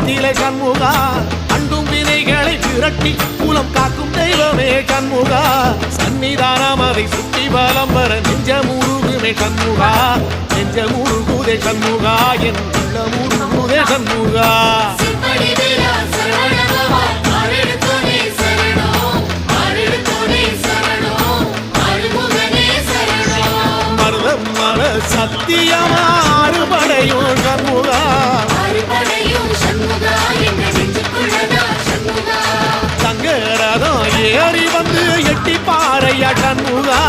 நிலை சண்முகா அண்டும் வினைகளை விரட்டி குலம் காக்கும் தெய்வமே சண்முகா சன்னிதானம் அதை சுற்றி பலம் வர நெஞ்சமுருகுமே சண்முகா நெஞ்சமுருகுதே சண்முகா என் உள்ளமுருகுதே சண்முகா சத்தியமா அறுபடையும் சண்முகா சங்கரதம் ஏறி வந்து எட்டி பாறையா சண்முகா